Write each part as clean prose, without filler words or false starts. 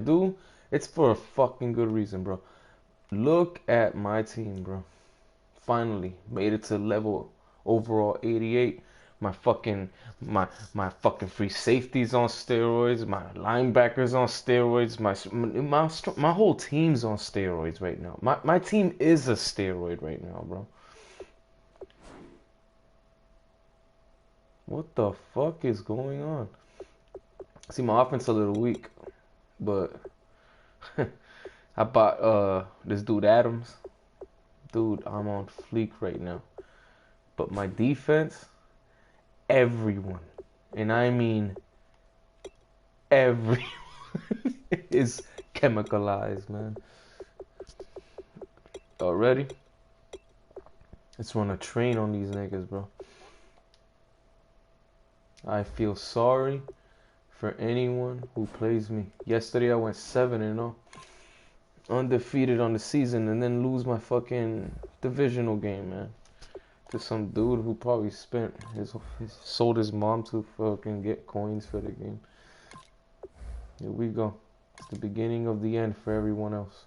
do, it's for a fucking good reason, bro. Look at my team, bro. Finally made it to level overall 88. My fucking my fucking free safeties on steroids. My linebackers on steroids. My whole team's on steroids right now. My team is a steroid right now, bro. What the fuck is going on? See, my offense a little weak, but I bought this dude Adams. Dude, I'm on fleek right now. But my defense, everyone, and I mean everyone, is chemicalized, man. Already, let's run a train on these niggas, bro. I feel sorry for anyone who plays me. Yesterday I went 7-0, undefeated on the season, and then lose my fucking divisional game, man, to some dude who probably sold his mom to fucking get coins for the game. Here we go. It's the beginning of the end for everyone else.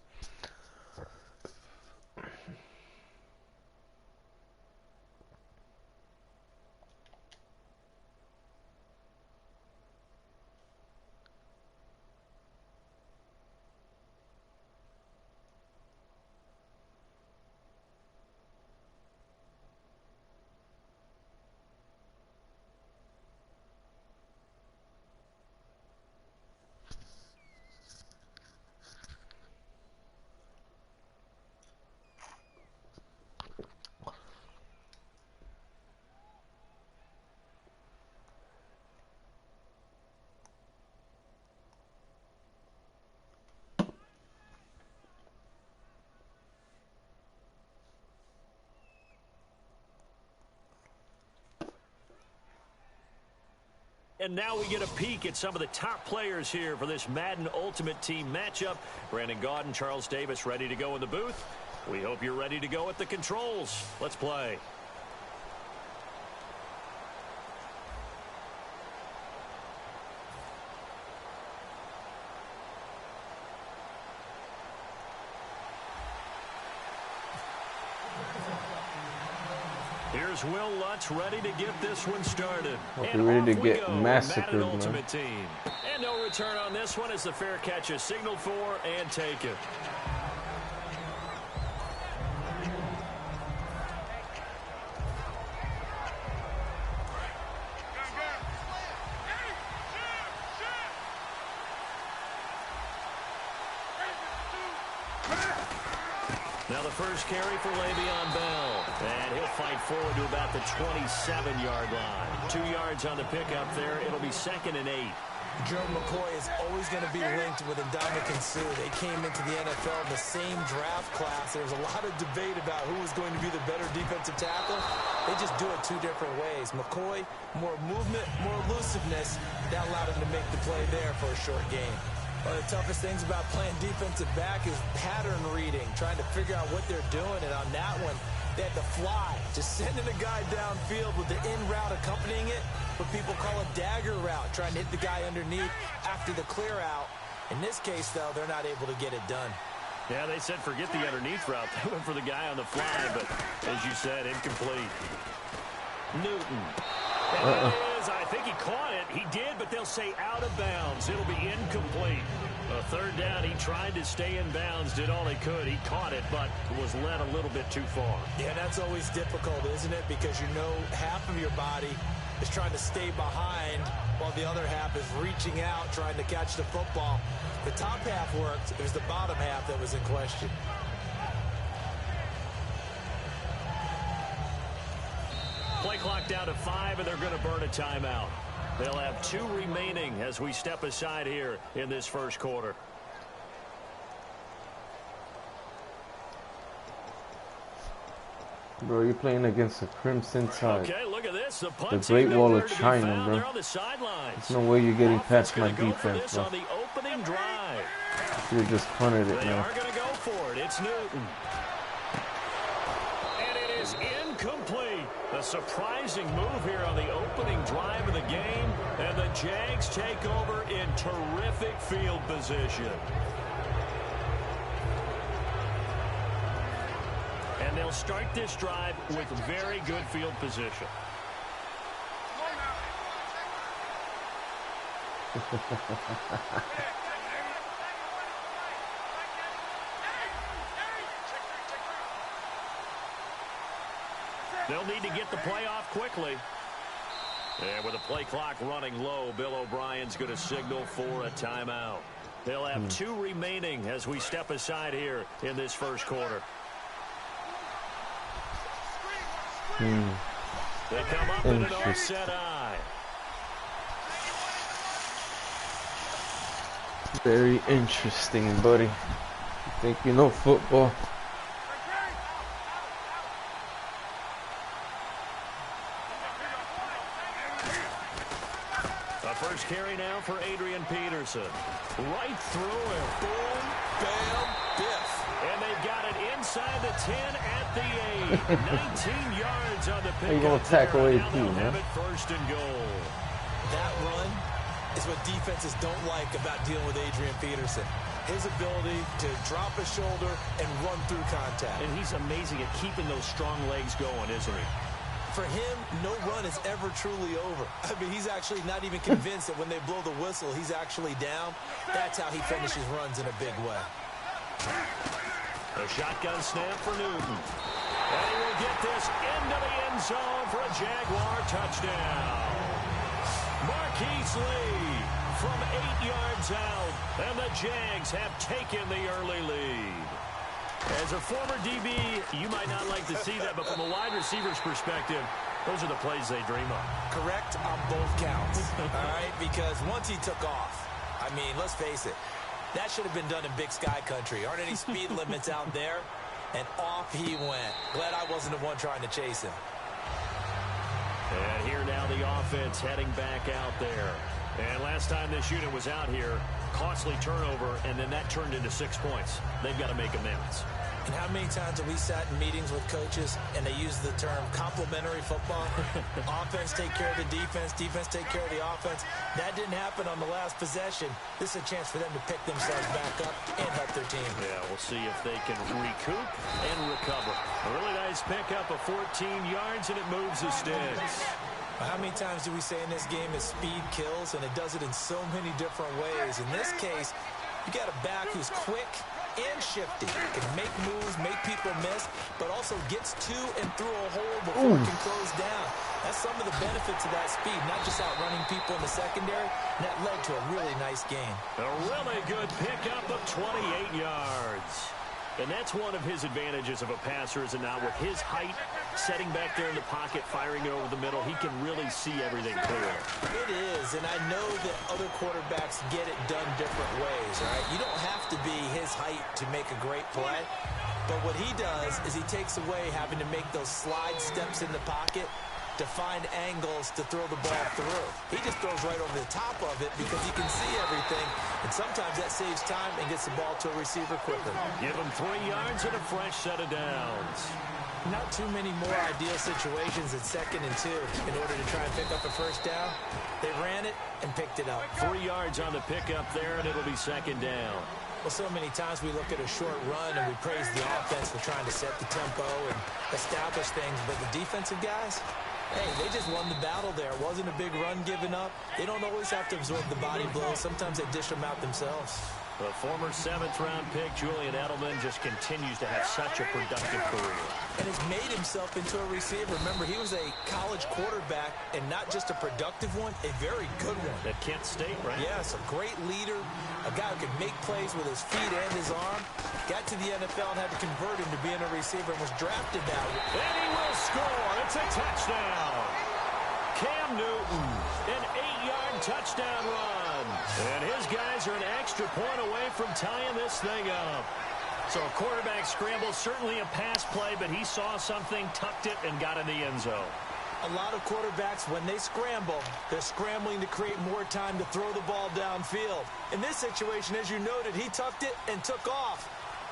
And now we get a peek at some of the top players here for this Madden Ultimate Team matchup. Brandon Gaudin, Charles Davis ready to go in the booth. We hope you're ready to go at the controls. Let's play. Here's Will Lutz ready to get this one started. Hope you're ready to get massacred, man. Ultimate Team. And no return on this one as the fair catch is signaled for and taken. Now the first carry for Le'Veon Bell. And he'll fight forward to about the 27-yard line. 2 yards on the pickup there. It'll be 2nd and 8. Gerald McCoy is always going to be linked with Ndamukong Suh. They came into the NFL in the same draft class. There was a lot of debate about who was going to be the better defensive tackle. They just do it 2 different ways. McCoy, more movement, more elusiveness. That allowed him to make the play there for a short gain. One of the toughest things about playing defensive back is pattern reading, trying to figure out what they're doing. And on that one, they had to fly, just sending a guy downfield with the in route accompanying it, what people call a dagger route, trying to hit the guy underneath after the clear out. In this case, though, they're not able to get it done. Yeah, they said forget the underneath route. They went for the guy on the fly, but as you said, incomplete. Newton. I think he caught it. He did, but they'll say out of bounds. It'll be incomplete. A 3rd down, he tried to stay in bounds, did all he could. He caught it, but was led a little bit too far. Yeah, that's always difficult, isn't it? Because you know half of your body is trying to stay behind while the other half is reaching out, trying to catch the football. The top half worked. It was the bottom half that was in question. Play clock down to 5, and they're going to burn a timeout. They'll have 2 remaining as we step aside here in this first quarter. Bro, you're playing against the Crimson Tide. Okay, look at this. The Great Wall of China, bro. There's no way you're getting past my defense, bro. On the opening drive. You should have just punted it, They man. are going to go for it. It's Newton. And it is incomplete. A surprising move here on the opening drive of the game, and the Jags take over in terrific field position. And they'll start this drive with very good field position. They'll need to get the play off quickly. And with the play clock running low, Bill O'Brien's going to signal for a timeout. They'll have 2 remaining as we step aside here in this first quarter. They come up in an offset eye. Very interesting, buddy. You think you know football? A first carry now for Adrian Peterson. Right through it. Boom, bam, biff. And they've got it inside the 10 at the 8. 19 yards on the pick. How you gonna tackle AP, man? First and goal. That run is what defenses don't like about dealing with Adrian Peterson. His ability to drop a shoulder and run through contact. And he's amazing at keeping those strong legs going, isn't he? For him, no run is ever truly over. I mean, he's actually not even convinced that when they blow the whistle, he's actually down. That's how he finishes runs in a big way. A shotgun snap for Newton. And he will get this into the end zone for a Jaguar touchdown. Marquise Lee from 8 yards out, and the Jags have taken the early lead. As a former DB, you might not like to see that, but from a wide receiver's perspective, those are the plays they dream of. Correct on both counts, all right? Because once he took off, I mean, let's face it, that should have been done in Big Sky Country. Aren't any speed limits out there? And off he went. Glad I wasn't the one trying to chase him. And here now the offense heading back out there. And last time this unit was out here, costly turnover, and then that turned into 6 points. They've got to make amends. And how many times have we sat in meetings with coaches and they use the term complementary football? Offense take care of the defense, defense take care of the offense. That didn't happen on the last possession. This is a chance for them to pick themselves back up and help their team. Yeah, we'll see if they can recoup and recover. A really nice pickup of 14 yards, and it moves the sticks. How many times do we say in this game is speed kills, and it does it in so many different ways. In this case, you got a back who's quick and shifty. Can make moves, make people miss, but also gets to and through a hole before it can close down. That's some of the benefits of that speed, not just outrunning people in the secondary. And that led to a really nice gain. A really good pickup of 28 yards. And that's one of his advantages of a passer, is now with his height, setting back there in the pocket, firing it over the middle, he can really see everything clearly. It is, and I know that other quarterbacks get it done different ways, right? You don't have to be his height to make a great play, but what he does is he takes away having to make those slide steps in the pocket to find angles to throw the ball through. He just throws right over the top of it because he can see everything, and sometimes that saves time and gets the ball to a receiver quicker. Give him 3 yards and a fresh set of downs. Not too many more ideal situations at 2nd and 2 in order to try and pick up a first down. They ran it and picked it up. 3 yards on the pickup there, and it'll be 2nd down. Well, so many times we look at a short run and we praise the offense for trying to set the tempo and establish things, but the defensive guys, hey, they just won the battle there. It wasn't a big run given up. They don't always have to absorb the body blows. Sometimes they dish them out themselves. The former 7th-round pick, Julian Edelman, just continues to have such a productive career. And has made himself into a receiver. Remember, he was a college quarterback, and not just a productive one, a very good one. At Kent State, right? Yes, a great leader, a guy who could make plays with his feet and his arm. Got to the NFL and had to convert him to being a receiver and was drafted that way. And he will score. It's a touchdown. Cam Newton, an 8-yard touchdown run. And his guys are an extra point away from tying this thing up. So a quarterback scramble, certainly a pass play, but he saw something, tucked it, and got in the end zone. A lot of quarterbacks, when they scramble, they're scrambling to create more time to throw the ball downfield. In this situation, as you noted, he tucked it and took off.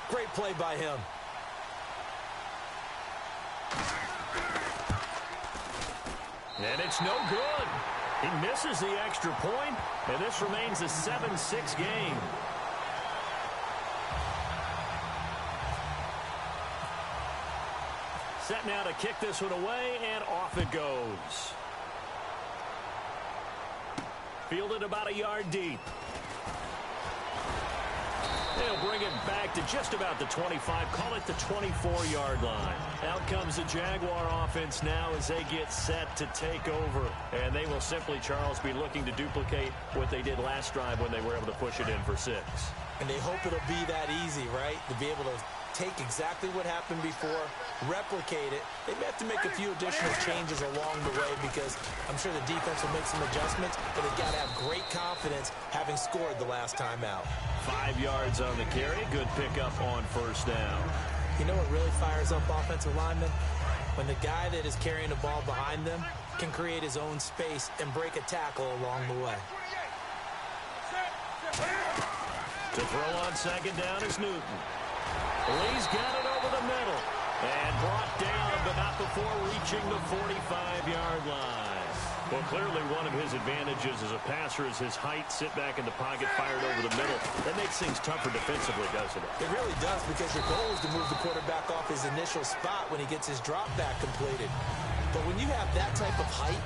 Great play by him. And it's no good. He misses the extra point, and this remains a 7-6 game. Set now to kick this one away, and off it goes. Fielded about a yard deep. They'll bring it back to just about the 25. Call it the 24-yard line. Out comes the Jaguar offense now as they get set to take over. And they will simply, Charles, be looking to duplicate what they did last drive when they were able to push it in for 6. And they hope it'll be that easy, right? To be able to take exactly what happened before, replicate it. They may have to make a few additional changes along the way because I'm sure the defense will make some adjustments, but they've got to have great confidence having scored the last time out. 5 yards on the carry. Good pickup on first down. You know what really fires up offensive linemen? When the guy that is carrying the ball behind them can create his own space and break a tackle along the way. To throw on second down is Newton. Lee's got it over the middle and brought down, but not before reaching the 45-yard line. Well, clearly one of his advantages as a passer is his height. Sit back in the pocket, fired over the middle. That makes things tougher defensively, doesn't it? It really does, because your goal is to move the quarterback off his initial spot when he gets his drop back completed. But when you have that type of height,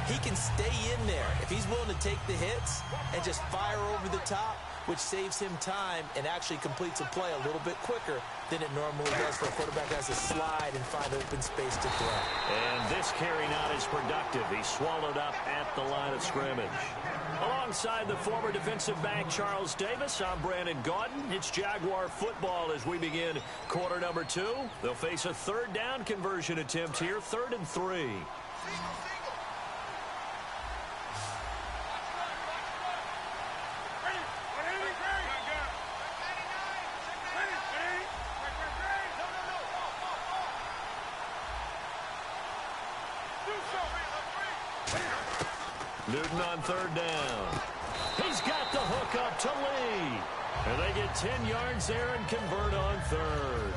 he can stay in there. If he's willing to take the hits and just fire over the top, which saves him time and actually completes a play a little bit quicker than it normally does for a quarterback that has to slide and find open space to throw. And this carry not as productive. He's swallowed up at the line of scrimmage. Alongside the former defensive back Charles Davis, I'm Brandon Gaudin. It's Jaguar football as we begin quarter number 2. They'll face a third down conversion attempt here, 3rd and 3. Newton on third down. He's got the hook up to Lee. And they get 10 yards there and convert on third.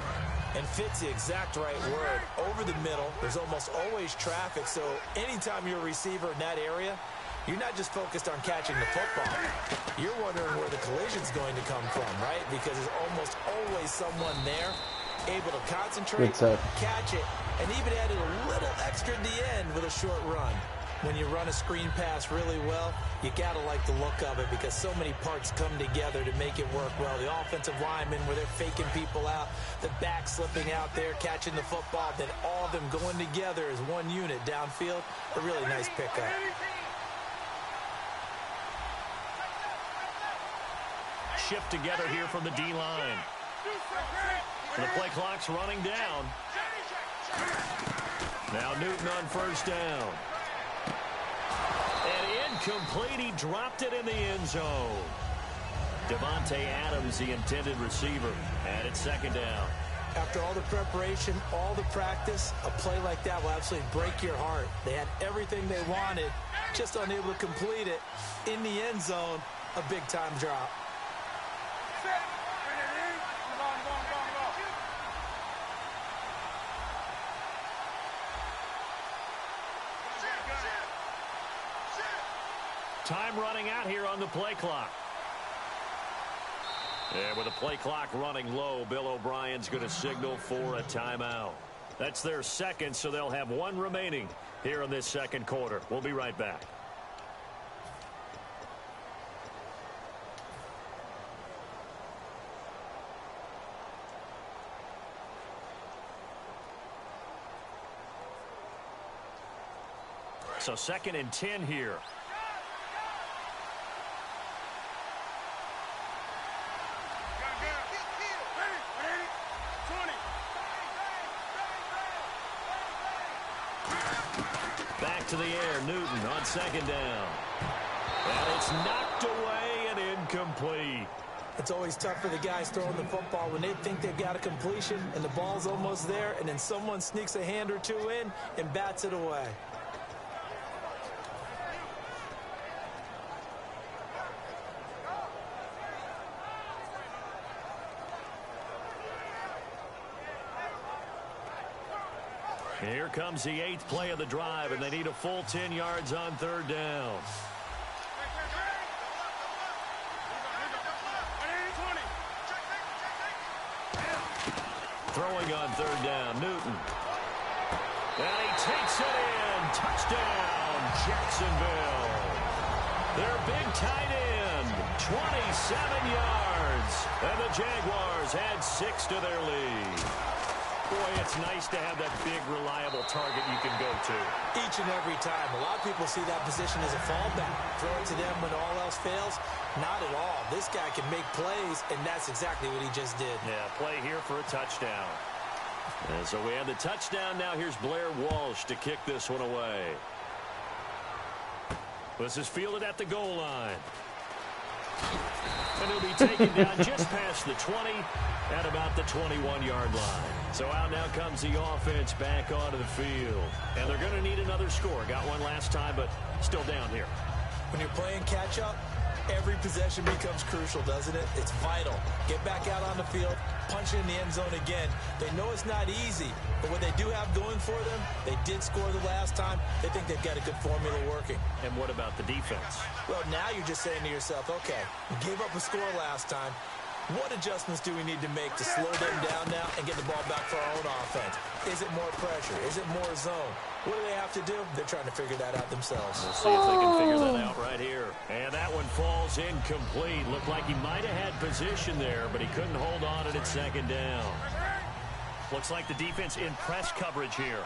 And fits the exact right word. Over the middle, there's almost always traffic, so anytime you're a receiver in that area, you're not just focused on catching the football. You're wondering where the collision's going to come from, right? Because there's almost always someone there able to concentrate, catch it, and even added a little extra at the end with a short run. When you run a screen pass really well, you got to like the look of it because so many parts come together to make it work well. The offensive linemen, where they're faking people out, the back slipping out there, catching the football, then all of them going together as one unit downfield. A really nice pickup. Shift together here from the D-line. The play clock's running down. Now Newton on first down. And incomplete. He dropped it in the end zone. Devontae Adams, the intended receiver, and it's second down. After all the preparation, all the practice, a play like that will absolutely break your heart. They had everything they wanted, just unable to complete it. In the end zone, a big-time drop. Time running out here on the play clock. And with the play clock running low, Bill O'Brien's going to signal for a timeout. That's their second, so they'll have one remaining here in this second quarter. We'll be right back. So 2nd and 10 here. Back to the air, Newton on second down. And it's knocked away and incomplete. It's always tough for the guys throwing the football when they think they've got a completion and the ball's almost there, and then someone sneaks a hand or two in and bats it away. Here comes the 8th play of the drive, and they need a full 10 yards on 3rd down. Throwing on 3rd down, Newton. And he takes it in. Touchdown, Jacksonville. Their big tight end, 27 yards. And the Jaguars add 6 to their lead. Boy, it's nice to have that big, reliable target you can go to. Each and every time. A lot of people see that position as a fallback. Throw it to them when all else fails. Not at all. This guy can make plays, and that's exactly what he just did. Yeah, play here for a touchdown. And so we have the touchdown. Now here's Blair Walsh to kick this one away. This is fielded at the goal line. And he'll be taken down just past the 20 at about the 21-yard line. So out now comes the offense back onto the field. And they're going to need another score. Got one last time, but still down here. When you're playing catch-up, every possession becomes crucial, doesn't it? It's vital. Get back out on the field, punch it in the end zone again. They know it's not easy, but what they do have going for them, they did score the last time. They think they've got a good formula working. And what about the defense? Well, now you're just saying to yourself, okay, we gave up a score last time. What adjustments do we need to make to slow them down now and get the ball back for our own offense? Is it more pressure? Is it more zone? What do they have to do? They're trying to figure that out themselves. We'll see if they can figure that out right here. And that one falls incomplete. Looked like he might have had position there, but he couldn't hold on at 2nd down. Looks like the defense in press coverage here.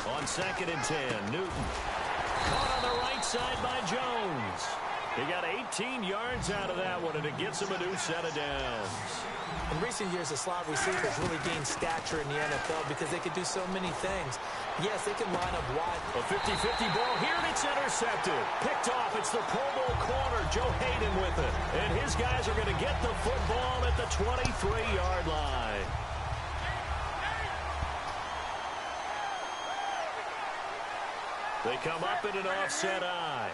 On 2nd and 10, Newton. Caught on the right side by Jones. He got 18 yards out of that one, and it gets him a new set of downs. In recent years, the slot receivers really gained stature in the NFL because they could do so many things. Yes, they can line up wide. A 50-50 ball here, and it's intercepted. Picked off. It's the Pro Bowl corner, Joe Hayden with it. And his guys are going to get the football at the 23-yard line. They come up in an offset eye.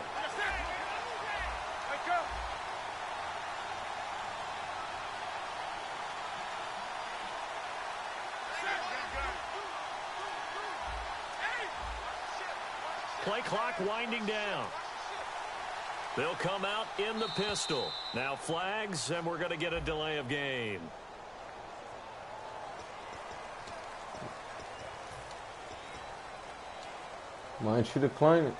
Play clock winding down. They'll come out in the pistol. Now flags, and we're going to get a delay of game. Why don't you decline it?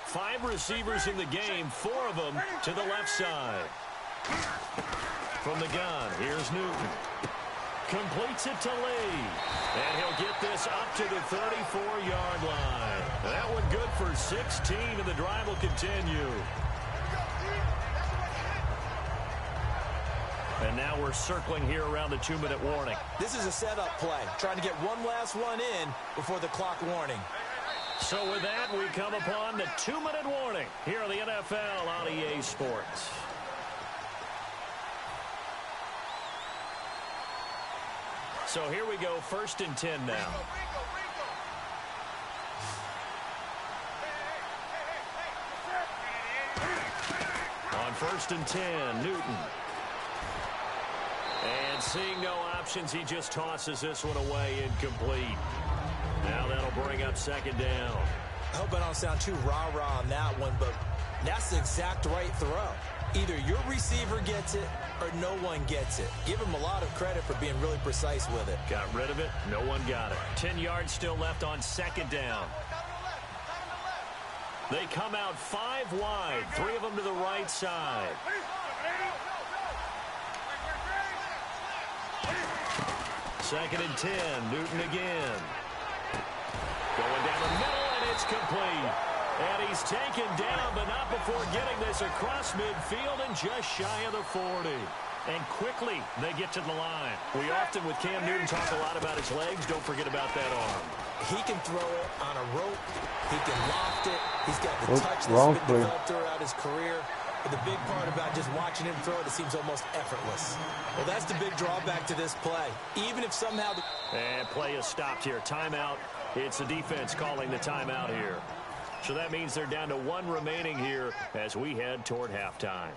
Five receivers in the game, 4 of them to the left side. From the gun, here's Newton. Completes it to Lee. And he'll get this up to the 34-yard line. That one good for 16, and the drive will continue. And now we're circling here around the 2-minute warning. This is a setup play, trying to get one last one in before the clock warning. So with that, we come upon the 2-minute warning here on the NFL on EA Sports. So here we go, 1st and 10 now. On 1st and 10, Newton. And seeing no options, he just tosses this one away, incomplete. Now that'll bring up 2nd down. I hope I don't sound too rah-rah on that one, but that's the exact right throw. Either your receiver gets it or no one gets it. Give him a lot of credit for being really precise with it. Got rid of it. No one got it. 10 yards still left on 2nd down. They come out 5 wide. 3 of them to the right side. Second and 10. Newton again. Going down the middle, and it's complete. And he's taken down, but not before getting this across midfield and just shy of the 40. And quickly, they get to the line. We often, with Cam Newton, talk a lot about his legs. Don't forget about that arm. He can throw it on a rope. He can loft it. He's got the touch that's been developed throughout his career. But the big part about just watching him throw it seems almost effortless. Well, that's the big drawback to this play. Even if somehow... And play is stopped here. Timeout. It's the defense calling the timeout here. So that means they're down to 1 remaining here as we head toward halftime.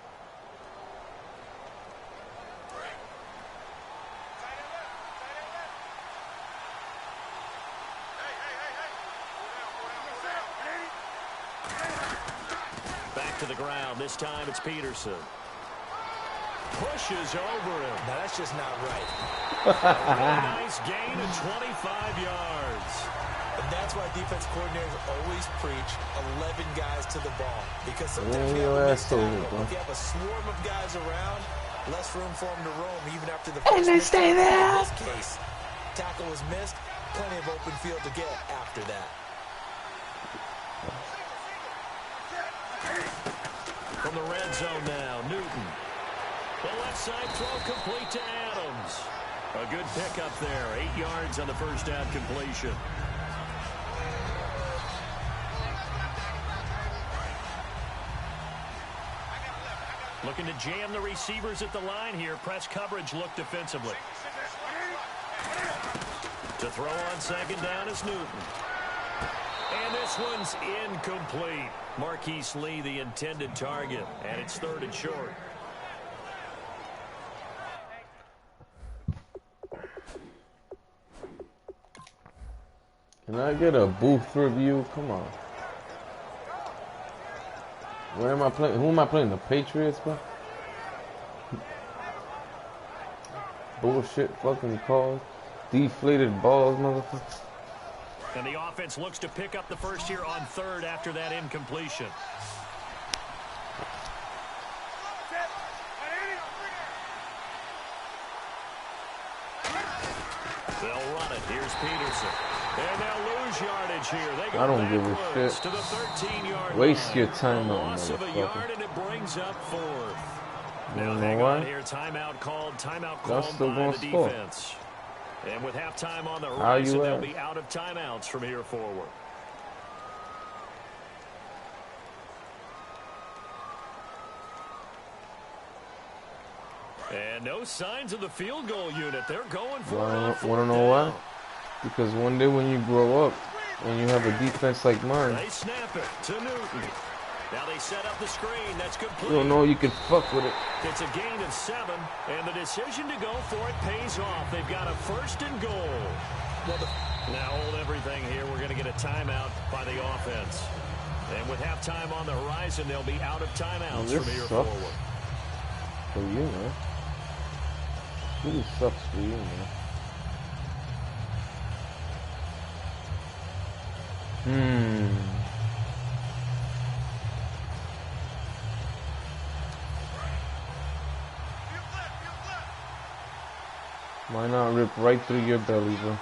Back to the ground. This time it's Peterson. Pushes over him. Now that's just not right. Nice gain of 25 yards. And that's why defense coordinators always preach 11 guys to the ball. Because sometimes you have a missed tackle. If you have a swarm of guys around, less room for them to roam even after the first. And they stay there. In this case, tackle was missed. Plenty of open field to get after that. From the red zone now, Newton. The left side throw complete to Adams. A good pickup there. 8 yards on the first down completion. Looking to jam the receivers at the line here. Press coverage look defensively. To throw on second down is Newton. And this one's incomplete. Marquise Lee, the intended target. And it's 3rd and short. Can I get a booth review? Come on. Where am I playing? Who am I playing? The Patriots, bro? Bullshit fucking calls. Deflated balls, motherfucker. And the offense looks to pick up the first here on 3rd after that incompletion. They'll run it. Here's Peterson. And they'll lose yardage here. They go I don't give a shit. to the 13-yard Waste line. your time on Loss of a yard, and it brings up 4th. Now hang on here. Timeout called by the defense. And with halftime on the horizon, they'll be out of timeouts from here forward. And no signs of the field goal unit. They're going for it. Want to know why? Because one day when you grow up and you have a defense like mine, they snap it to Newton. Now they set up the screen. That's complete. you don't know you can fuck with it. It's a gain of 7, and the decision to go for it pays off. They've got a 1st and goal. Now hold everything here. We're going to get a timeout by the offense. And with halftime on the horizon, they'll be out of timeouts from here forward. For you, man. Really sucks for you, man. Why not rip right through your belly, bro?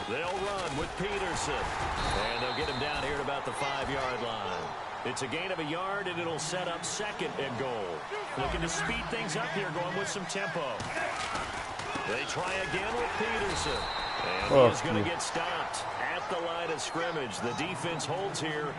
They'll run with Peterson. And they'll get him down here at about the 5-yard line. It's a gain of a yard, and it'll set up 2nd and goal. Looking to speed things up here, going with some tempo. They try again with Peterson. And he's going to get stopped at the line of scrimmage. The defense holds here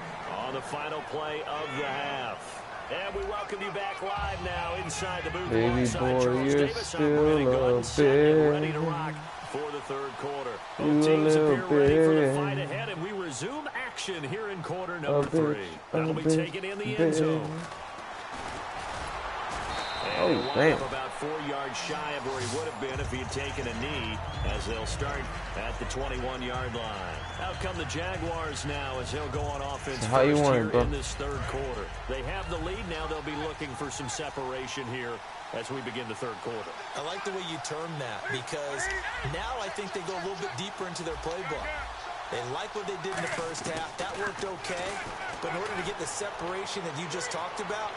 on the final play of the half. And we welcome you back live now inside the booth. Baby boy, you're still a bit. Ready to rock for the 3rd quarter. Both teams appear ready for the fight ahead, and we resume action here in quarter number 3. That'll be taken in the end zone. And damn. About 4 yards shy of where he would have been if he had taken a knee, as they'll start at the 21-yard line. Out come the Jaguars now as they'll go on offense how you want it, bro? in this 3rd quarter. They have the lead now. They'll be looking for some separation here as we begin the 3rd quarter. I like the way you term that, because now I think they go a little bit deeper into their playbook. They like what they did in the first half. That worked okay. But in order to get the separation that you just talked about,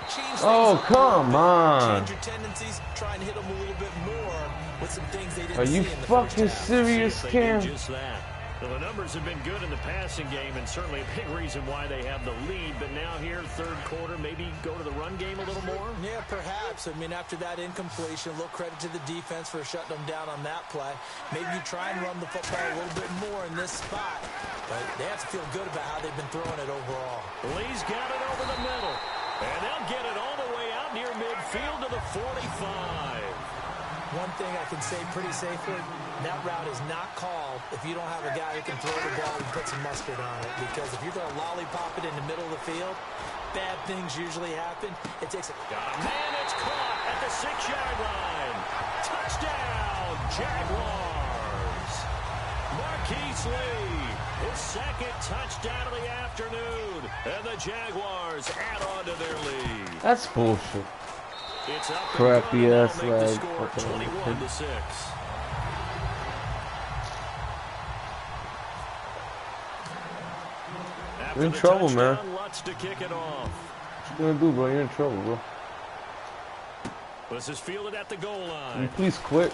change things come on. Change your tendencies, try and hit them a little bit more with some things they didn't Are you see in the fucking first half. serious, Cam? Just that. Well, the numbers have been good in the passing game, and certainly a big reason why they have the lead. But now here, third quarter, maybe go to the run game a little more? Yeah, perhaps. I mean, after that incompletion, a little credit to the defense for shutting them down on that play. Maybe you try and run the football a little bit more in this spot. But they have to feel good about how they've been throwing it overall. Lee's got it over the middle. And they'll get it all the way out near midfield to the 45. One thing I can say pretty safely, that route is not called if you don't have a guy who can throw the ball and put some mustard on it. Because if you're going to lollipop it in the middle of the field, bad things usually happen. It takes a... Got a man, it's caught at the 6-yard line. Touchdown, Jaguars. Marquise Lee, his second touchdown of the afternoon. And the Jaguars add on to their lead. That's bullshit. It's up Crappy ass leg. leg. 21-6. You're in trouble, man. Lutz to kick it off. What you gonna do, bro? You're in trouble, bro. This is fielded at the goal Can line. you please quit?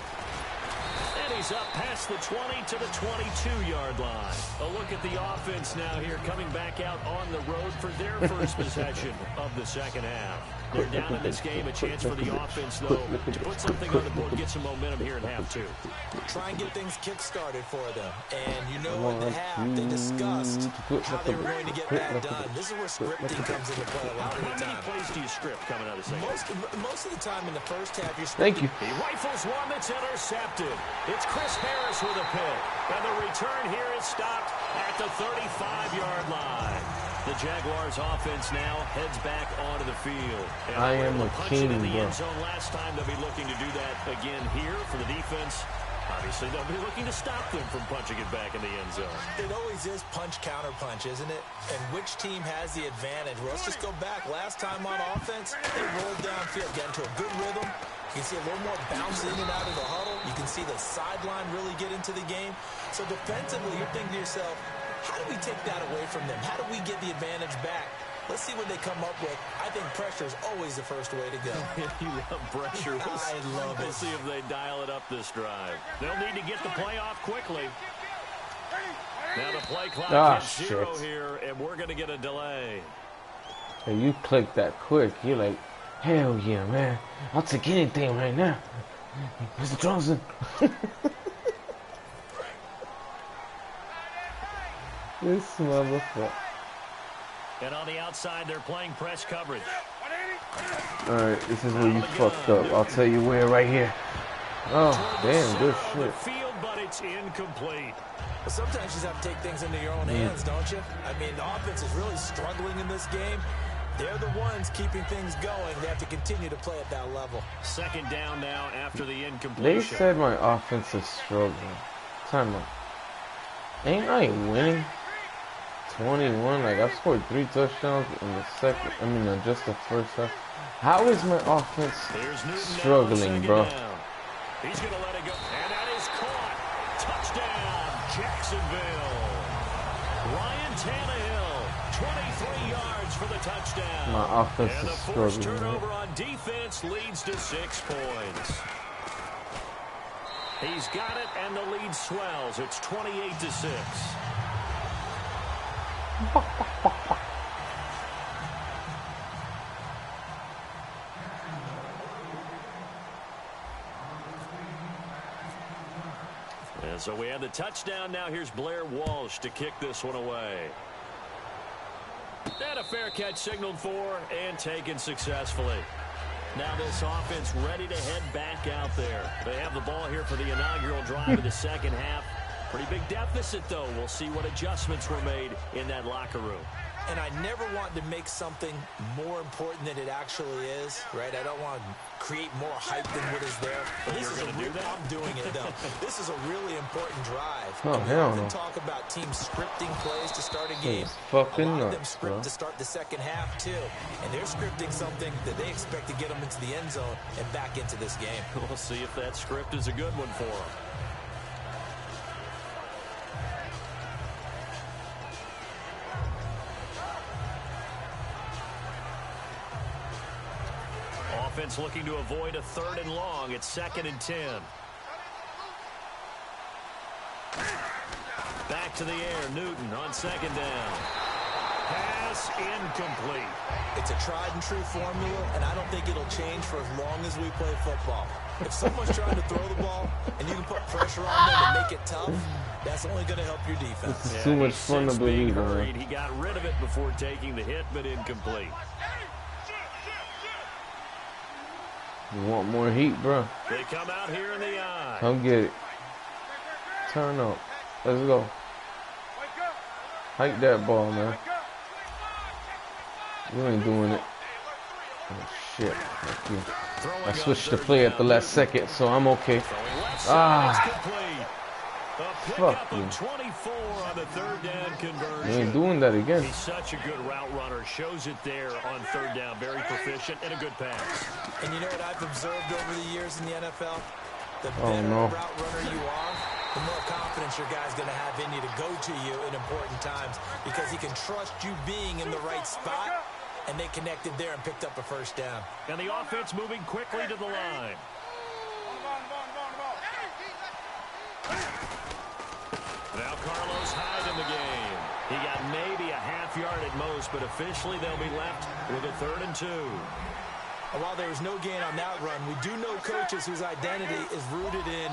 And he's up past the 20 to the 22-yard line. A look at the offense now here, coming back out on the road for their first possession of the second half. They're down in this game. A chance for the offense, though, to put something on the board, get some momentum here in half two. Try and get things kick-started for them. And you know in the half, they discussed how they were going to get that done. This is where scripting comes into play a lot of the How many time. plays do you script coming out of the second half? Most of the time in the first half, you're Thank you. He rifles one that's intercepted. It's Chris Harris with a pick. And the return here is stopped at the 35-yard line. The Jaguars offense now heads back onto the field. And I am a king, in the bro. end zone last time. They'll be looking to do that again here for the defense. Obviously, they'll be looking to stop them from punching it back in the end zone. It always is punch-counter-punch, isn't it? And which team has the advantage? Well, let's just go back. Last time on offense, they rolled downfield, got into a good rhythm. You can see a little more bounce in and out of the huddle. You can see the sideline really get into the game. So defensively, you're thinking to yourself, how do we take that away from them? How do we get the advantage back? Let's see what they come up with. I think pressure is always the first way to go. You love pressure. I love it. We'll see if they dial it up this drive. They'll need to get the play off quickly. Now the play clock is 0 here, and we're going to get a delay. Hey, you clicked that quick. You're like, hell yeah, man. I'll take anything right now. Mr. Johnson. This motherfucker. And on the outside, they're playing press coverage. Alright, this is where you fucked up. I'll tell you where, right here. Oh, damn, good shit. Field, but it's incomplete. Well, sometimes you just have to take things into your own hands, don't you? I mean, the offense is really struggling in this game. They're the ones keeping things going. They have to continue to play at that level. Second down now after the incompletion. They said my offense is struggling. Time out. Ain't I winning? 21, like I've scored 3 touchdowns in the second, just the first half. How is my offense struggling, bro? He's going to let it go, and that is caught. Touchdown, Jacksonville. Ryan Tannehill, 23 yards for the touchdown. My offense and is the forced struggling. turnover on defense leads to 6 points. He's got it, and the lead swells. It's 28-6. And so we have the touchdown. Now here's Blair Walsh to kick this one away. And a fair catch signaled for and taken successfully. Now this offense ready to head back out there. They have the ball here for the inaugural drive of the second half. Pretty big deficit, though. We'll see what adjustments were made in that locker room. And I never want to make something more important than it actually is, right? I don't want to create more hype than what is there. But this is I'm doing it, though. This is a really important drive. Oh, and we hell often no. talk about teams scripting plays to start a game. Fucking a lot of them nuts, script bro. to start the second half, too. And they're scripting something that they expect to get them into the end zone and back into this game. We'll see if that script is a good one for them. Offense looking to avoid a 3rd and long. It's 2nd and 10. Back back to the air. Newton on second down. Pass incomplete. It's a tried-and-true formula, and I don't think it'll change for as long as we play football. If someone's trying to throw the ball and you can put pressure on them and make it tough, that's only going to help your defense. It's too much fun to believe in. He got rid of it before taking the hit, but incomplete. You want more heat, bro? They come out here in the eye. Come get it. Turn up. Let's go. Hike that ball, man. You ain't doing it. Oh, shit. Fuck you. I switched the play at the last second, so I'm okay. Fuck you. 24 on the third down conversion. You ain't doing that again. He's such a good route runner. Shows it there on third down. Very proficient and a good pass. And you know what I've observed over the years in the NFL? The better route runner you are, the more confidence your guy's going to have in you to go to you in important times because he can trust you being in the right spot, and they connected there and picked up a first down. And the offense moving quickly to the line. Now Carlos Hyde in the game. He got maybe a half yard at most, but officially they'll be left with a 3rd and 2. And while there was no gain on that run, we do know coaches whose identity is rooted in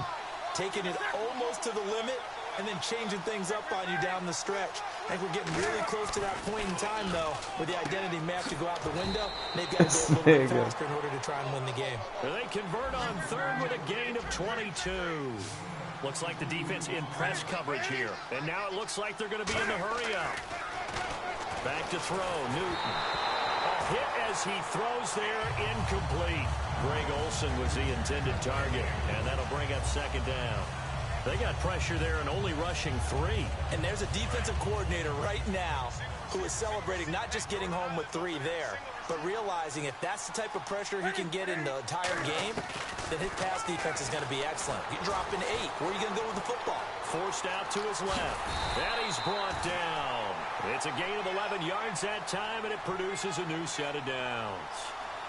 taking it almost to the limit and then changing things up on you down the stretch. I think we're getting really close to that point in time, though, where the identity may have to go out the window. They've got to go a little bit faster in order to try and win the game. They convert on 3rd with a gain of 22. Looks like the defense in press coverage here. And now it looks like they're going to be in the hurry-up. Back to throw, Newton. A hit as he throws there, incomplete. Greg Olsen was the intended target, and that'll bring up 2nd down. They got pressure there and only rushing 3. And there's a defensive coordinator right now who is celebrating not just getting home with 3 there, but realizing if that's the type of pressure he can get in the entire game, then his pass defense is going to be excellent. You drop in 8. Where are you going to go with the football? Forced out to his left. And he's brought down. It's a gain of 11 yards that time, and it produces a new set of downs.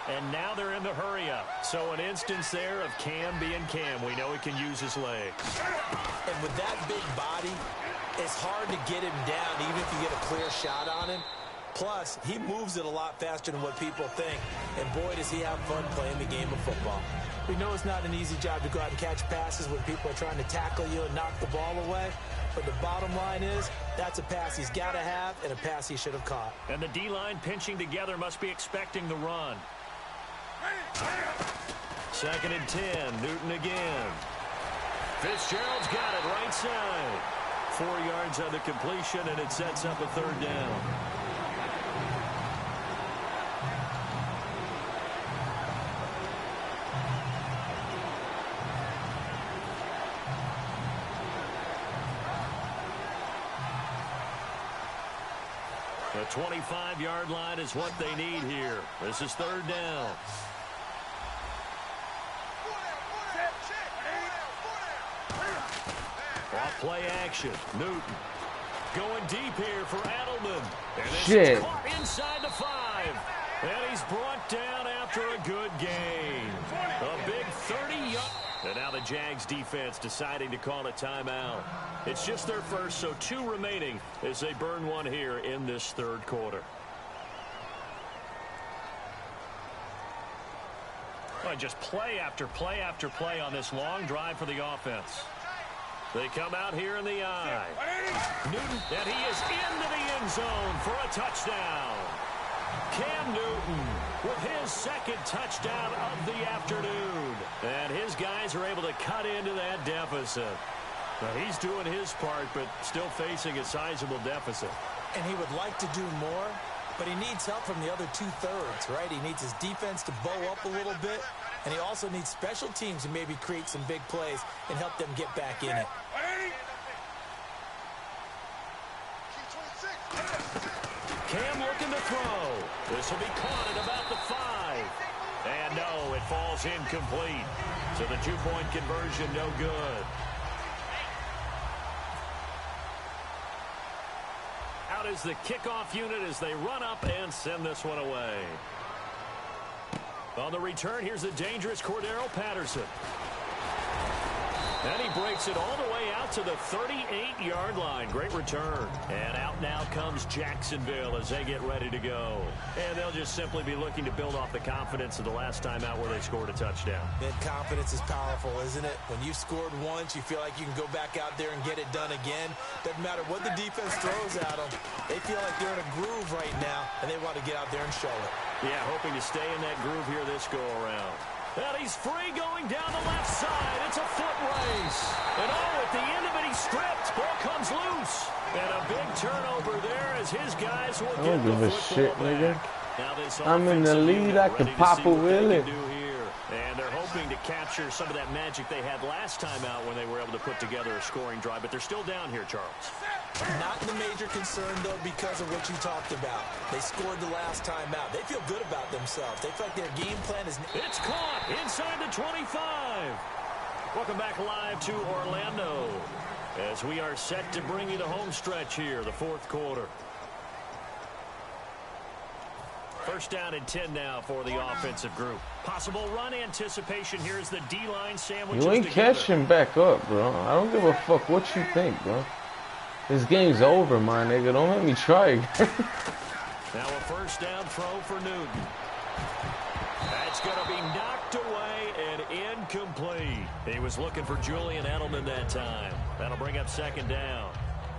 And now they're in the hurry-up. So an instance there of Cam being Cam. We know he can use his legs. And with that big body, it's hard to get him down, even if you get a clear shot on him. Plus, he moves it a lot faster than what people think. And boy, does he have fun playing the game of football. We know it's not an easy job to go out and catch passes when people are trying to tackle you and knock the ball away. But the bottom line is, that's a pass he's got to have and a pass he should have caught. And the D-line pinching together must be expecting the run. 2nd and 10, Newton again. Fitzgerald's got it right side. 4 yards on the completion, and it sets up a 3rd down. The 25-yard line is what they need here. This is 3rd down. Off play action. Newton going deep here for Edelman. And this is caught inside the 5. And he's brought down after a good gain. A big 30-yard. And now the Jags defense deciding to call a timeout. It's just their first, so 2 remaining as they burn 1 here in this 3rd quarter. Oh, just play after play after play on this long drive for the offense. They come out here in the eye. Newton, and he is into the end zone for a touchdown. Cam Newton with his 2nd touchdown of the afternoon. And his guys are able to cut into that deficit. Now, he's doing his part, but still facing a sizable deficit. And he would like to do more, but he needs help from the other 2/3, right? He needs his defense to bow up a little bit, and he also needs special teams to maybe create some big plays and help them get back in it. Cam looking to throw. This will be caught at about the 5. And no, it falls incomplete. So the 2-point conversion, no good. Out is the kickoff unit as they run up and send this one away. On the return, here's the dangerous Cordero Patterson. And he breaks it all the way out to the 38-yard line. Great return. And out now comes Jacksonville as they get ready to go. And they'll just simply be looking to build off the confidence of the last time out where they scored a touchdown. Man, confidence is powerful, isn't it? When you scored once, you feel like you can go back out there and get it done again. Doesn't matter what the defense throws at them. They feel like they're in a groove right now, and they want to get out there and show it. Yeah, hoping to stay in that groove here this go-around. And he's free going down the left side. It's a foot race. And at the end of it, he's stripped. Ball comes loose. And a big turnover there as his guys will get the football back. I'm in the lead. I can pop a wheelie. And they're hoping to capture some of that magic they had last time out when they were able to put together a scoring drive. But they're still down here, Charles. Not the major concern, though, because of what you talked about. They scored the last time out. They feel good about themselves. They feel like their game plan is... It's caught inside the 25. Welcome back live to Orlando as we are set to bring you the home stretch here, the fourth quarter. First down and 10 now for the offensive group. Possible run anticipation here as the D-line sandwiches You ain't catching back up, bro. I don't give a fuck what you think, bro. This game's over, my nigga. Don't let me try again. Now a first down throw for Newton. That's going to be knocked away and incomplete. He was looking for Julian Edelman that time. That'll bring up second down.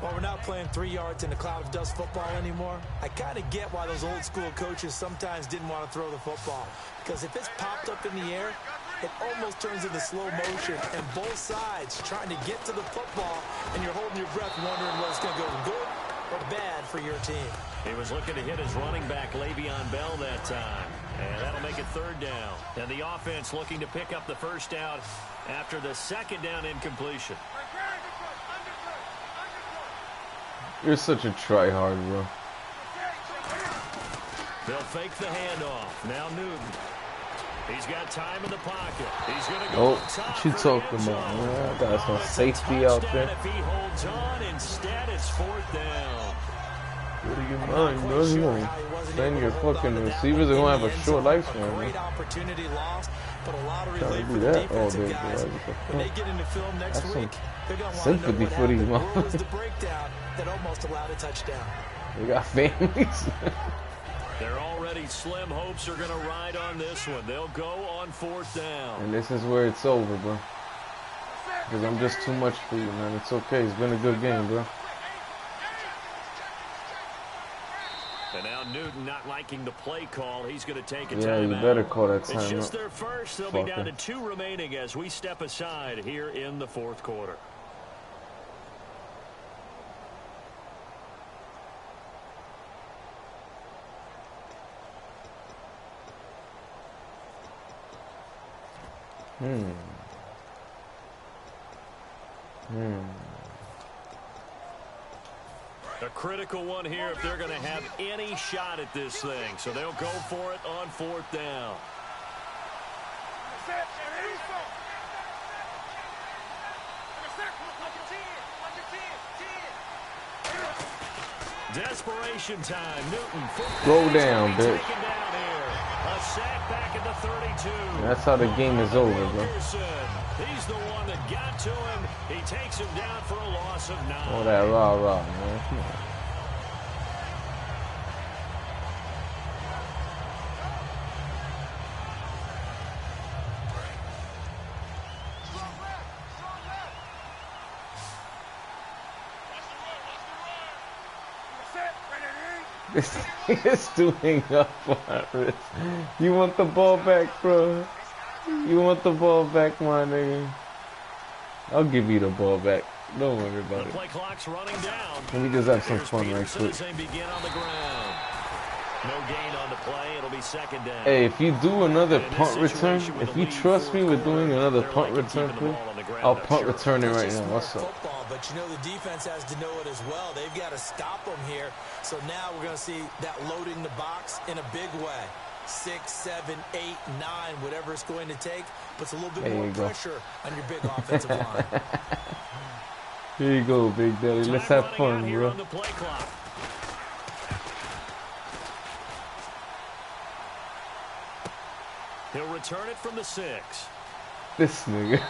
Well, we're not playing 3 yards in a cloud of dust football anymore. I kind of get why those old school coaches sometimes didn't want to throw the football. Because if it's popped up in the air, it almost turns into slow motion. And both sides trying to get to the football, and you're holding your breath wondering whether it's going to go good or bad for your team. He was looking to hit his running back, Le'Veon Bell, that time. And that'll make it third down. And the offense looking to pick up the first down after the second down incompletion. You're such a tryhard, bro. They'll fake the handoff. Now Newton. He's got time in the pocket. He's going to go what you talking about, man? I got some safety out there. If he holds on, instead it's fourth down. What do you mind, bro? You gonna send your fucking receivers are gonna have a short lifespan, Great man. opportunity lost, but a lot of Trying relief to for do the that all defensive day, guys. bro. When they get into film next That's week, they're gonna want to sympathy know what for these happened. What was motherfuckers. the breakdown that almost allowed a touchdown? They got families. Their already slim hopes are going to ride on this one. They'll go on fourth down. And this is where it's over, bro. Because I'm just too much for you, man. It's okay. It's been a good game, bro. And now Newton not liking the play call. He's going to take a Yeah, timeout. you better call that time It's just out. their first. They'll be down to 2 remaining as we step aside here in the fourth quarter. A critical one here if they're going to have any shot at this thing. So they'll go for it on fourth down. Desperation time. Newton. Go down, bitch. Taken down here. A sack back at the 32. That's how the game is over, bro. He's the one that got to him. He takes him down for a loss of 9. All that rah-rah, man. Come on. This thing is doing up on this. You want the ball back, bro? You want the ball back, my nigga? I'll give you the ball back. Don't worry about it. Play clock's running down. Let me just have some Here's fun right Peterson quick. as they begin on the ground. No gain on the play. It'll be second down. Hey, if you do another punt return, if you trust me with doing another punt return, please, I'll punt return it right now. What's up? Football, but you know the defense has to know it as well. They've got to stop them here. So now we're going to see that loading the box in a big way. 6, 7, 8, 9, whatever it's going to take. Puts a little bit more pressure on your big offensive line. Here you go, Big Daddy. Let's have fun, bro. He'll return it from the 6. This nigga.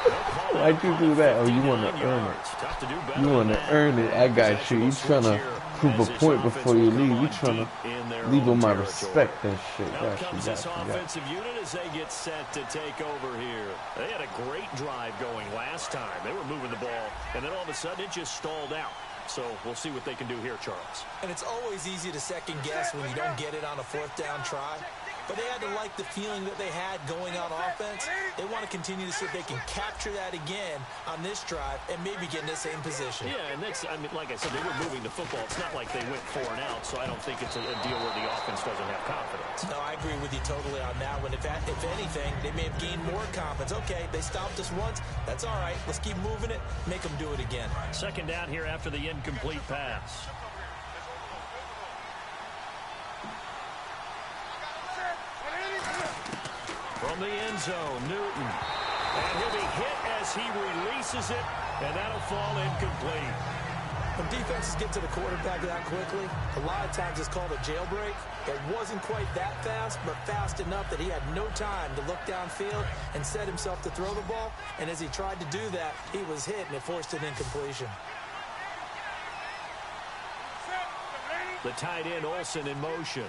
They'll call Why'd you do that? Oh, you want to earn it. You want to earn it. I got you. You trying to prove a point before you leave. You trying to leave with my respect and shit. Now comes this offensive unit as they get set to take over here. They had a great drive going last time. They were moving the ball, and then all of a sudden it just stalled out. So we'll see what they can do here, Charles. And it's always easy to second guess when you don't get it on a fourth down try. But they had to like the feeling that they had going on offense. They want to continue to see if they can capture that again on this drive and maybe get in the same position. Yeah, and that's, I mean, like I said, they were moving the football. It's not like they went 4 and out, so I don't think it's a deal where the offense doesn't have confidence. No, I agree with you totally on that one. If anything, they may have gained more confidence. Okay, they stopped us once. That's all right. Let's keep moving it. Make them do it again. Second down here after the incomplete pass. From the end zone, Newton. And he'll be hit as he releases it, and that'll fall incomplete. When defenses get to the quarterback that quickly, a lot of times it's called a jailbreak. It wasn't quite that fast, but fast enough that he had no time to look downfield and set himself to throw the ball. And as he tried to do that, he was hit, and it forced an incompletion. The tight end, Olsen, in motion.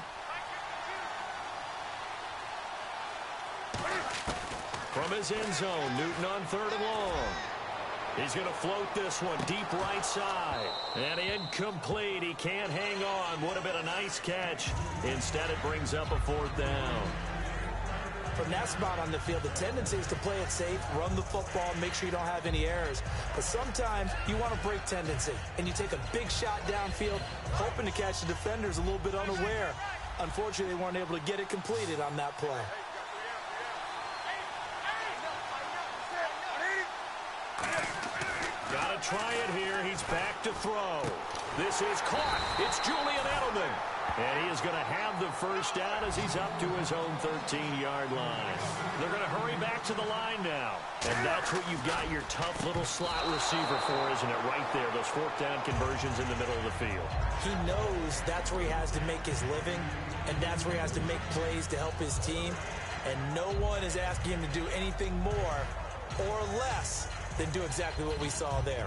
From his end zone, Newton on 3rd and long. He's going to float this one deep right side. And incomplete. He can't hang on. Would have been a nice catch. Instead, it brings up a 4th down. From that spot on the field, the tendency is to play it safe, run the football, and make sure you don't have any errors. But sometimes you want to break tendency, and you take a big shot downfield, hoping to catch the defenders a little bit unaware. Unfortunately, they weren't able to get it completed on that play. Got to try it here. He's back to throw. This is caught. It's Julian Edelman. And he is going to have the first down as he's up to his own 13-yard line. They're going to hurry back to the line now. And that's what you've got your tough little slot receiver for, isn't it? Right there, those 4th down conversions in the middle of the field. He knows that's where he has to make his living, and that's where he has to make plays to help his team. And no one is asking him to do anything more or less than do exactly what we saw there.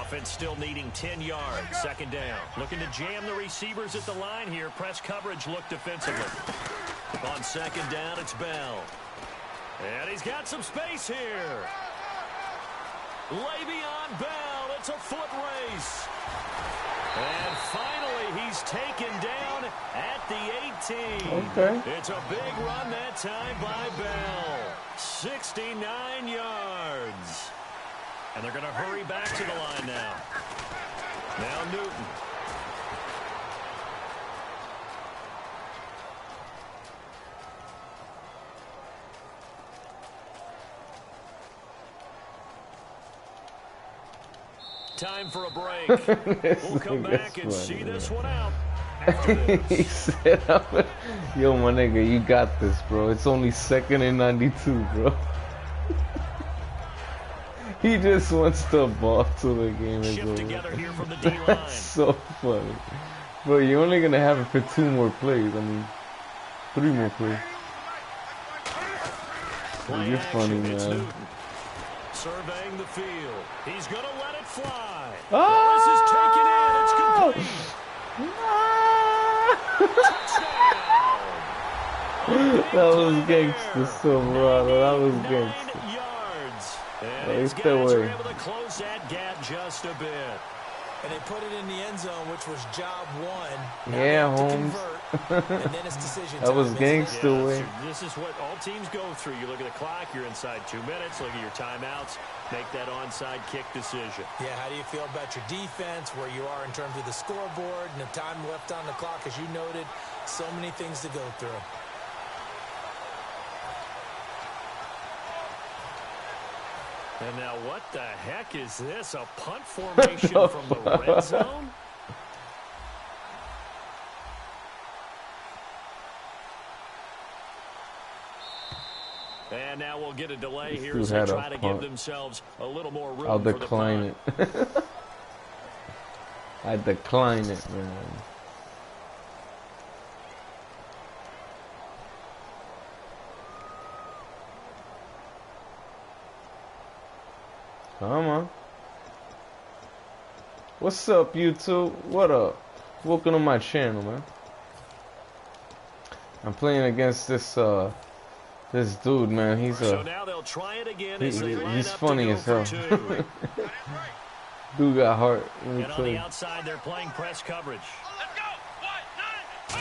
Offense still needing 10 yards. 2nd down. Looking to jam the receivers at the line here. Press coverage look defensively. On 2nd down, it's Bell. And he's got some space here. Le'Veon Bell. It's a foot race. And finally, he's taken down at the 18. Okay. It's a big run that time by Bell. 69 yards. And they're going to hurry back to the line now. Now Newton. Time for a break. We'll come back and see this one out. He said, yo, my nigga, you got this, bro. It's only 2nd and 92, bro. He just wants the ball till the game is over. Here from the D-line. That's so funny. Bro, you're only going to have it for 2 more plays. I mean, 3 more plays. You're funny, man. Surveying the field. He's going to let it fly. Oh! This is taken in. It's complete. Touchdown. That was gangster, so brother. That was gangster. 9 yards. And Hey, his stay guys are away. able to close that gap just a bit. And they put it in the end zone, which was job 1. Yeah, Now they have to Holmes. convert, and then it's decision That was time, isn't it? gangster way. This is what all teams go through. You look at the clock, you're inside 2 minutes, look at your timeouts, make that onside kick decision. Yeah, how do you feel about your defense, where you are in terms of the scoreboard, and the time left on the clock, as you noted, so many things to go through. And now what the heck is this? A punt formation from the red zone? And now we'll get a delay here as they try to give themselves a little more room. I'll for decline the it. I decline it, man. Come on. What's up, YouTube? What up? Welcome to my channel, man. I'm playing against this this dude, man. He's So now they'll try it again as they line he's up funny to as go hell. for two. Dude got heart. Let me And on tell the you. outside, they're playing press coverage.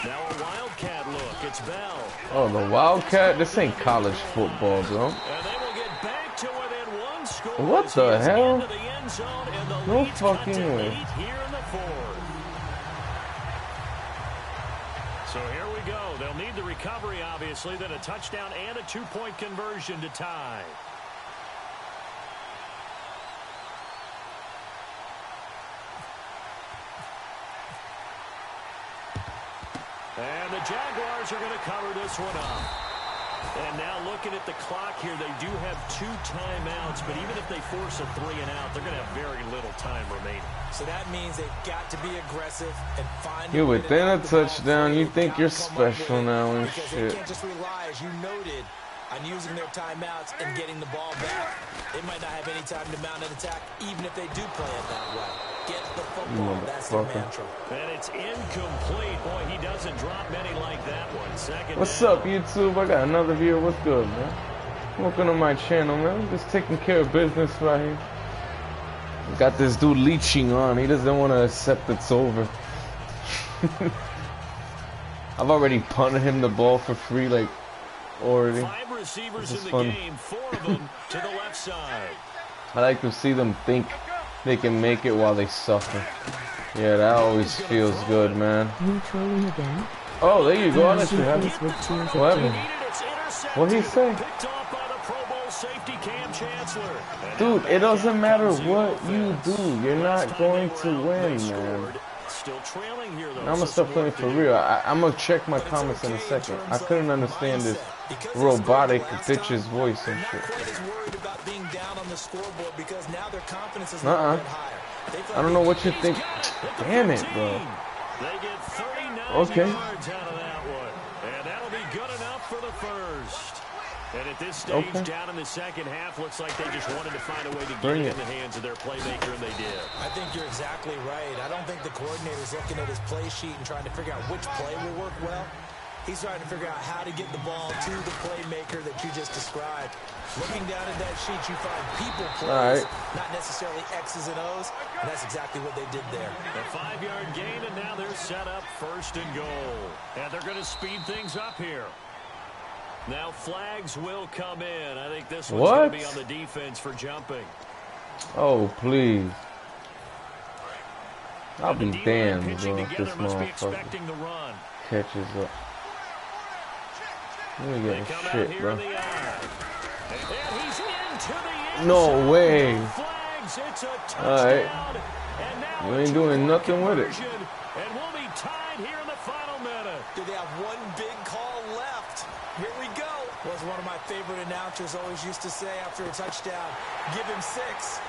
Now a wildcat look. It's Bell. Oh, the Wildcat? This ain't college football, bro. And they will get back to within one score. What as the he is hell? into the end zone, and the No lead's cut fucking to way. 8 here in the fourth. So here we go. They'll need the recovery, obviously, then a touchdown and a 2-point conversion to tie. And the Jaguars are going to cover this one up. And now looking at the clock here, they do have 2 timeouts, but even if they force a 3 and out, they're going to have very little time remaining. So that means they've got to be aggressive and find You're a way to within a knock the ball touchdown. free. You They've think got you're to come up with special it now and because shit. they can't just rely, as you noted, on using their timeouts and getting the ball back. They might not have any time to mount an attack, even if they do play it that way. Get the football. That's their Motherfucker. mantra. And it's incomplete. Boy, he doesn't drop many like that one. Second What's down. up, YouTube? I got another viewer. What's good, man? Welcome to my channel, man. Just taking care of business right here. Got this dude leeching on. He doesn't want to accept it's over. I've already punted him the ball for free, like, already. 5 receivers This in is the fun. game, 4 of them to the left side. I like to see them think they can make it while they suffer. Yeah, that always feels good, man. You trolling again? Oh, there you go. I'll let you have it. With tears of What joy. happened? What'd he say? Picked off by the Pro Bowl safety Cam Chancellor. And Dude, now it doesn't back matter comes the what you offense. do. You're Last not time going they to were out, win, they man. scored. Still trailing here, though. I'm gonna so start some playing work for to do. real. I'm gonna check my But it's comments in a okay second. terms I couldn't of understand this mindset. Because they robotic scored last bitch's time, voice they're and not shit. quite as worried about being down on the scoreboard because now their confidence is a Uh-uh. little bit higher. They feel I don't like know they what you He's think. got it at the Damn it, 13. bro. They get 39 Okay. yards out of that one. And that'll be good enough for the first. And at this stage, Okay. down in the second half, looks like they just wanted to find a way to get Bring it it. in the hands of their playmaker, and they did. I think you're exactly right. I don't think the coordinator's looking at his play sheet and trying to figure out which play will work well. He's trying to figure out how to get the ball to the playmaker that you just described. Looking down at that sheet, you find people plays, All right. not necessarily X's and O's, and that's exactly what they did there. A 5-yard gain, and now they're set up first and goal. And they're going to speed things up here. Now flags will come in. I think this one's going What? to be on the defense for jumping. Oh, please. I'll And the be D-line damned, pitching bro, if together this must be motherfucker expecting the run. catches up. You ain't They getting come out shit, here bro. in the eye. And he's into the end No zone. way. Flags, it's a touchdown. All right. And now You a ain't doing 2-point nothing with it. conversion, and we'll be tied here in the final minute. Do they have one big call left? Here we go. Was one of my favorite announcers always used to say after a touchdown, give him 6.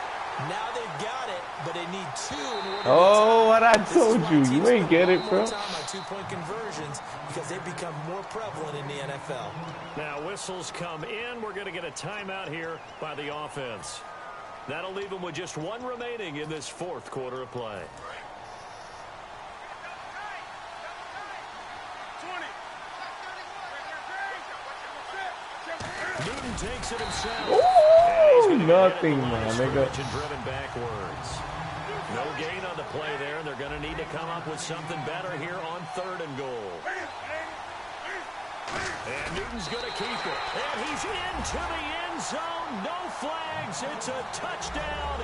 Now they've got it, but they need 2 in order to Oh, tie. what I This is told why you. teams You ain't spend get a it, lot bro. more time on 2-point conversions because they've become more prevalent in the NFL. Now whistles come in. We're going to get a timeout here by the offense. That'll leave them with just 1 remaining in this fourth quarter of play. Newton takes it himself. Ooh, nothing, my nigga. Driven backwards. No gain on the play there, and they're going to need to come up with something better here on 3rd and goal. And Newton's going to keep it. And he's into the end zone. No flags. It's a touchdown.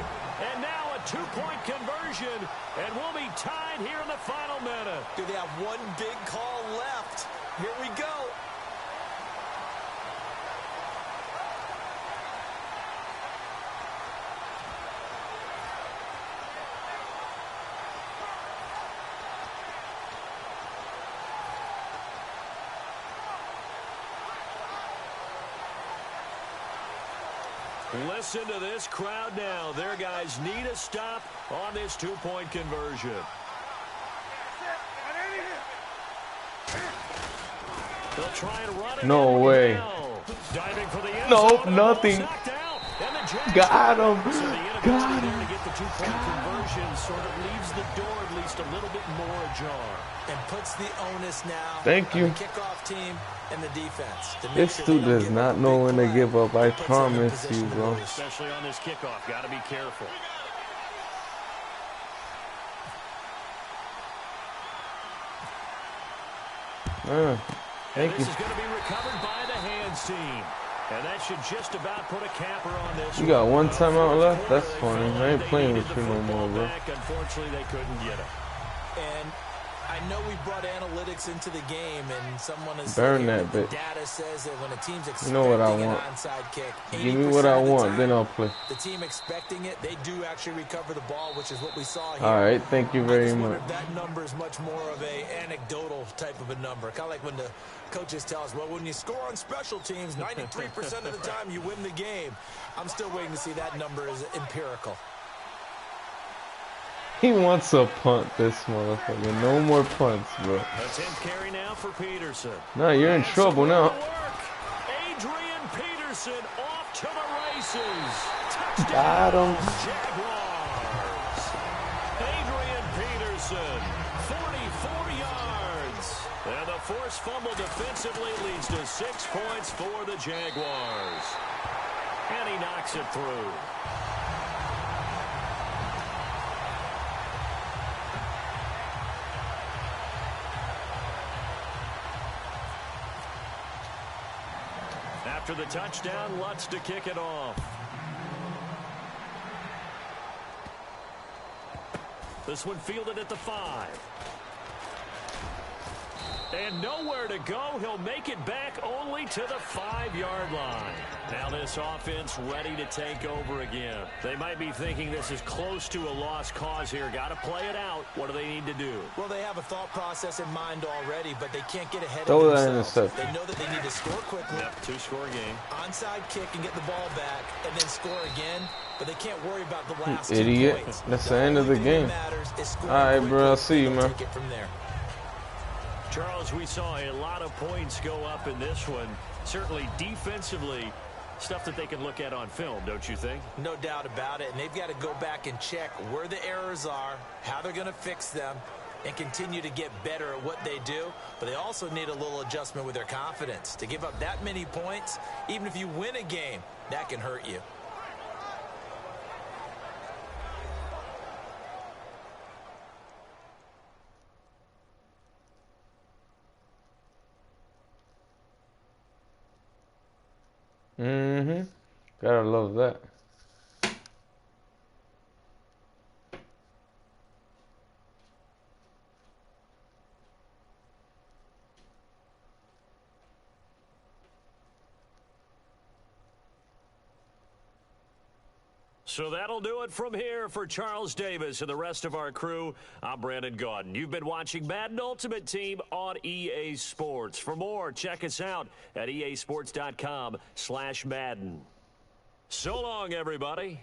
And now a 2-point conversion. And we'll be tied here in the final minute. Do they have one big call left? Here we go. Listen to this crowd now. Their guys need a stop on this 2-point conversion. They'll try and run it No in way. now. Diving for the end Nope, zone, nothing. knocked out. And the Got him. So the inability Got there him. to get the two-point conversion sort of leaves the door at least a little bit more ajar. And puts the onus now Thank you. on the kickoff team and the defense. To make This sure dude they don't does give not up a know big when to play give up. I that puts them in promise position you, to bro. lose. Especially on this kickoff. Got to be careful. Thank you. This is going to be recovered by the hands team. And that should just about put a capper on this. You got one Well, timeout fourth left? quarter, That's they funny. felt I like ain't they playing needed with the you no football more, bro. back. Unfortunately, they couldn't get it. And I know we brought analytics into the game, and someone has Burn said that the bitch. data says that when a team's You expecting know what I an want. onside kick, Give me what I 80% of the want, then time, I'll play. the team expecting it, they do actually recover the ball, which is what we saw here. All right, thank you I very just wonder much. if that number is much more of a anecdotal type of a number. Kind of like when the coaches tell us, well, when you score on special teams, 93% of the time you win the game. I'm still waiting to see that number is empirical. He wants a punt, this motherfucker. No more punts, bro. A 10th carry now for Peterson. Nah, you're in That's trouble a lot now. of work. Adrian Peterson off to the races. Touchdown, Got him. Jaguars. Adrian Peterson, 44 yards. And the forced fumble defensively leads to 6 points for the Jaguars. And he knocks it through. After the touchdown, Lutz to kick it off. This one fielded at the 5. And nowhere to go. He'll make it back only to the 5-yard line. Now this offense ready to take over again. They might be thinking this is close to a lost cause here. Got to play it out. What do they need to do? Well, they have a thought process in mind already, but they can't get ahead Throw of that themselves. interception. They know that they need to score quickly. Yep, 2-score game. Onside kick and get the ball back and then score again, but they can't worry about the last 2 Idiot. points. That's the end of the only thing game. that matters is scoring All right, quickly. bro. I'll see you, They'll man. take it from there. Charles, we saw a lot of points go up in this one. Certainly defensively, stuff that they can look at on film, don't you think? No doubt about it, and they've got to go back and check where the errors are, how they're going to fix them, and continue to get better at what they do. But they also need a little adjustment with their confidence. To give up that many points, even if you win a game, that can hurt you. Gotta love that. So that'll do it from here for Charles Davis and the rest of our crew. I'm Brandon Gaudin. You've been watching Madden Ultimate Team on EA Sports. For more, check us out at easports.com/Madden. So long, everybody.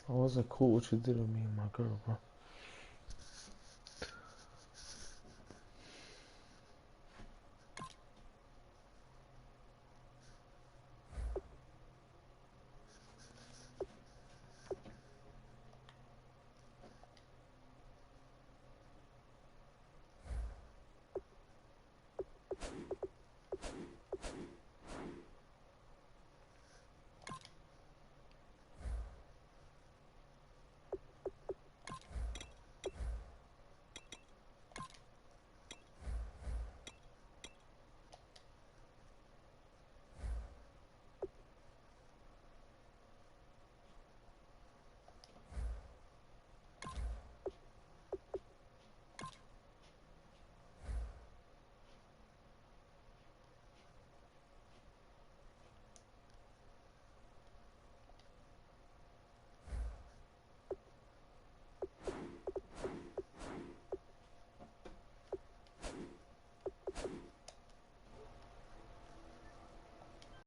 I wasn't cool what you did to me and my girl, bro.